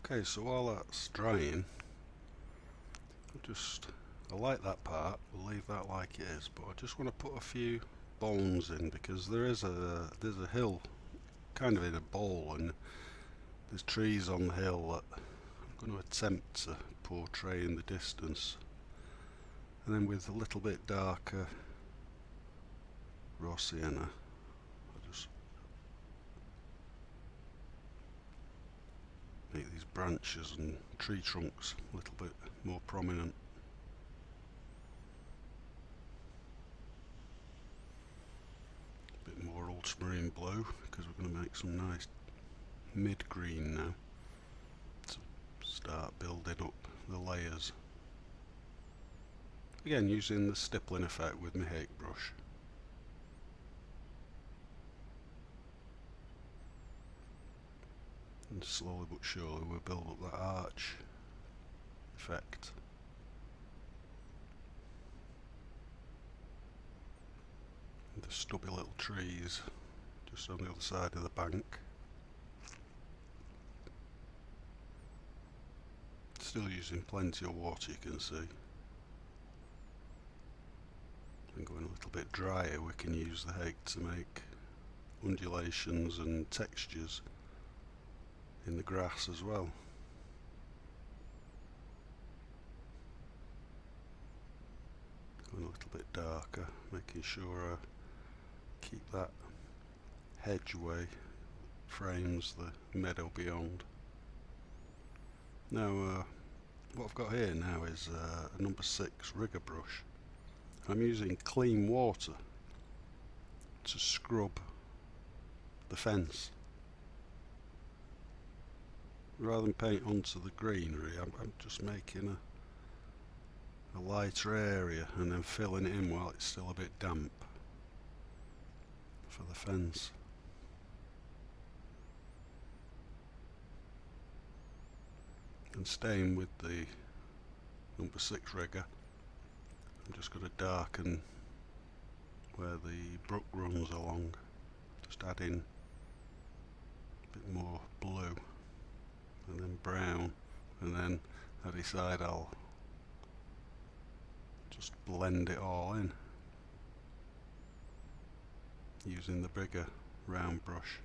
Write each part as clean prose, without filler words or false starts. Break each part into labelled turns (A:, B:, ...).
A: Okay, so while that's drying, I like that part, we'll leave that like it is, but I just want to put a few bones in because there's a hill kind of in a bowl, and there's trees on the hill that I'm going to attempt to portray in the distance, and then with a little bit darker raw sienna I'll just make these branches and tree trunks a little bit more prominent. A bit more ultramarine blue because we're going to make some nice mid-green now to start building up the layers. Again, using the stippling effect with my hake brush. And slowly but surely we'll build up that arch effect. And the stubby little trees just on the other side of the bank. Still using plenty of water, you can see. And going a little bit drier, we can use the hake to make undulations and textures in the grass as well. Going a little bit darker, making sure I keep that hedgeway frames the meadow beyond. Now what I've got here now is a number 6 rigger brush. I'm using clean water to scrub the fence. Rather than paint onto the greenery, I'm just making a lighter area and then filling it in while it's still a bit damp for the fence. And staying with the number 6 rigger, I'm just going to darken where the brook runs along, just adding a bit more blue and then brown, and then I decide I'll just blend it all in using the bigger round brush.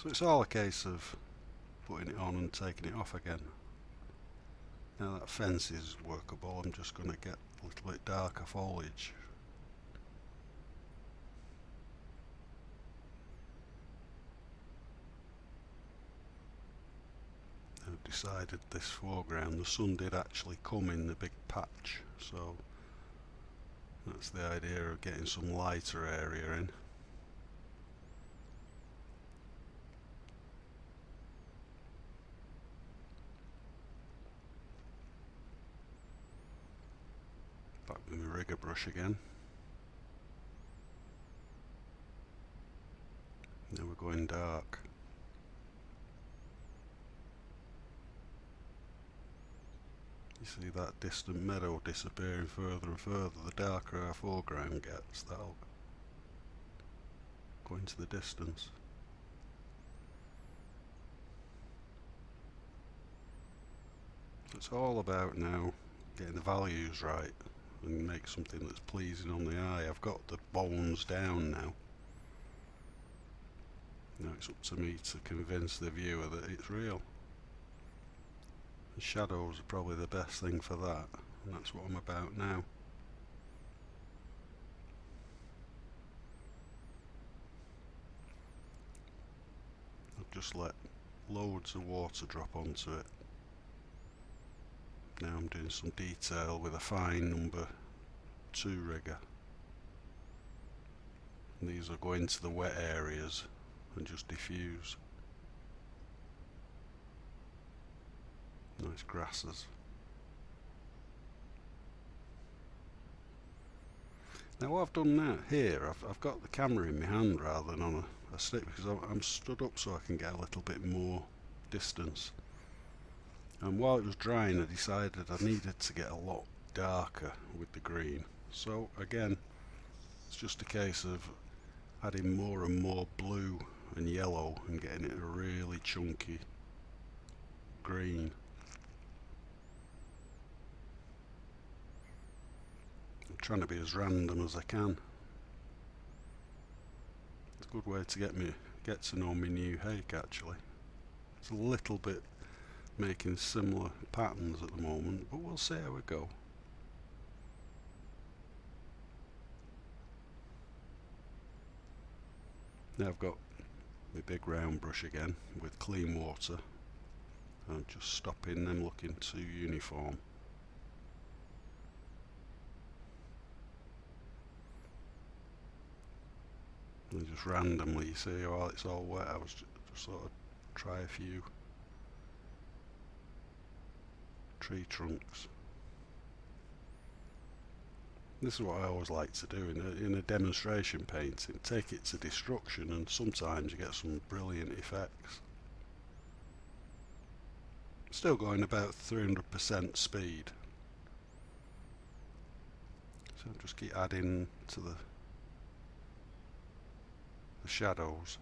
A: So it's all a case of putting it on and taking it off again. Now that fence is workable, I'm just going to get a little bit darker foliage. I've decided this foreground, the sun did actually come in the big patch, so that's the idea of getting some lighter area in. Back with my rigger brush again. Now we're going dark. You see that distant meadow disappearing further and further. The darker our foreground gets, that'll go into the distance. So it's all about now getting the values right and make something that's pleasing on the eye. I've got the bones down now. Now it's up to me to convince the viewer that it's real. The shadows are probably the best thing for that, and that's what I'm about now. I've just let loads of water drop onto it. Now I'm doing some detail with a fine number 2 rigger. And these will go into the wet areas and just diffuse. Nice grasses. Now what I've done now here, I've got the camera in my hand rather than on a stick because I'm stood up so I can get a little bit more distance. And while it was drying, I decided I needed to get a lot darker with the green. So again, it's just a case of adding more and more blue and yellow and getting it a really chunky green. I'm trying to be as random as I can. It's a good way to get to know my new hake actually. It's a little bit making similar patterns at the moment, but we'll see how we go. Now I've got my big round brush again with clean water. I'm just stopping them looking too uniform. And just randomly, you see, while it's all wet, I was just sort of try a few tree trunks. This is what I always like to do in a demonstration painting. Take it to destruction, and sometimes you get some brilliant effects. Still going about 300% speed. So I'll just keep adding to the shadows.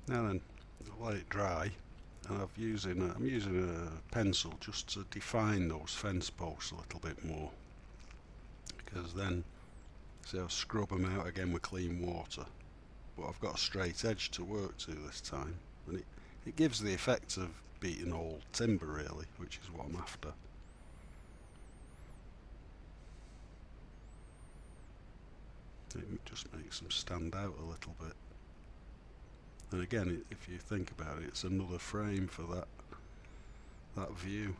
A: Now then, I'll let it dry, and I'm using a pencil just to define those fence posts a little bit more, because then, see, I'll scrub them out again with clean water, but I've got a straight edge to work to this time, and it gives the effect of beating old timber really, which is what I'm after. It just makes them stand out a little bit. And again, if you think about it, it's another frame for that view.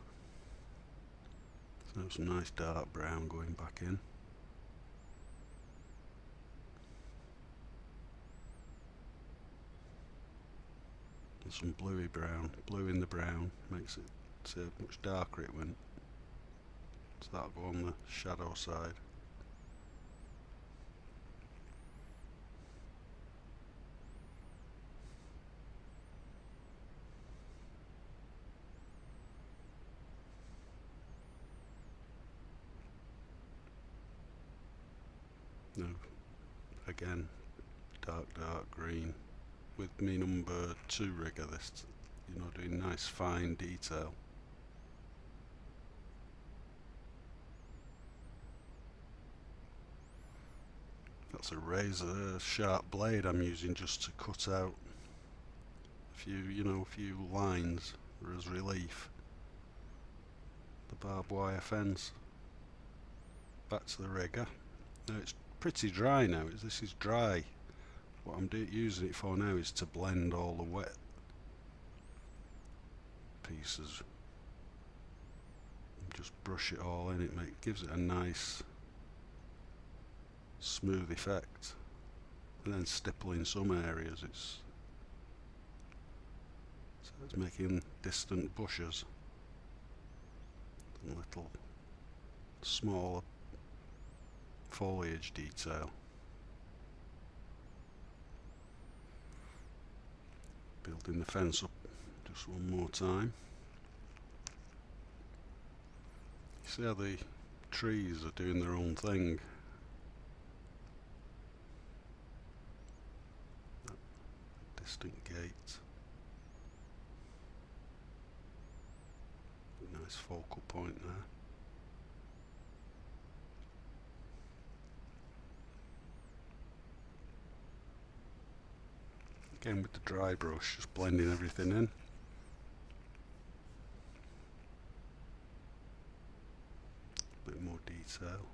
A: So some nice dark brown going back in. And some bluey brown, blue in the brown, makes it see how much darker it went. So that'll go on the shadow side. Now, again, dark green with me number 2 rigger, this, doing nice fine detail. That's a razor sharp blade I'm using just to cut out a few lines as relief. The barbed wire fence. Back to the rigger. Now it's pretty dry now. This is dry. What I'm using it for now is to blend all the wet pieces. Just brush it all in. It gives it a nice smooth effect, and then stipple in some areas. It's making distant bushes and little smaller foliage detail. Building the fence up just one more time. You see how the trees are doing their own thing. That distant gate. Nice focal point there. Again with the dry brush, just blending everything in. A bit more detail.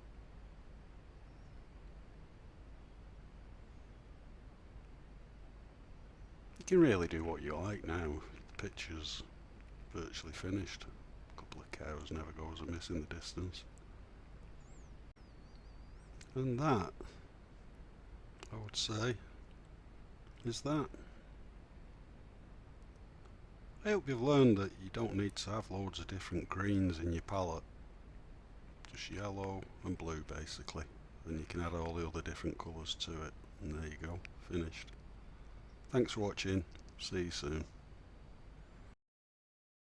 A: You can really do what you like now. The picture's virtually finished. A couple of cows never goes amiss in the distance. And that, I would say, is that. I hope you've learned that you don't need to have loads of different greens in your palette. Just yellow and blue basically. And you can add all the other different colours to it. And there you go, finished. Thanks for watching. See you soon.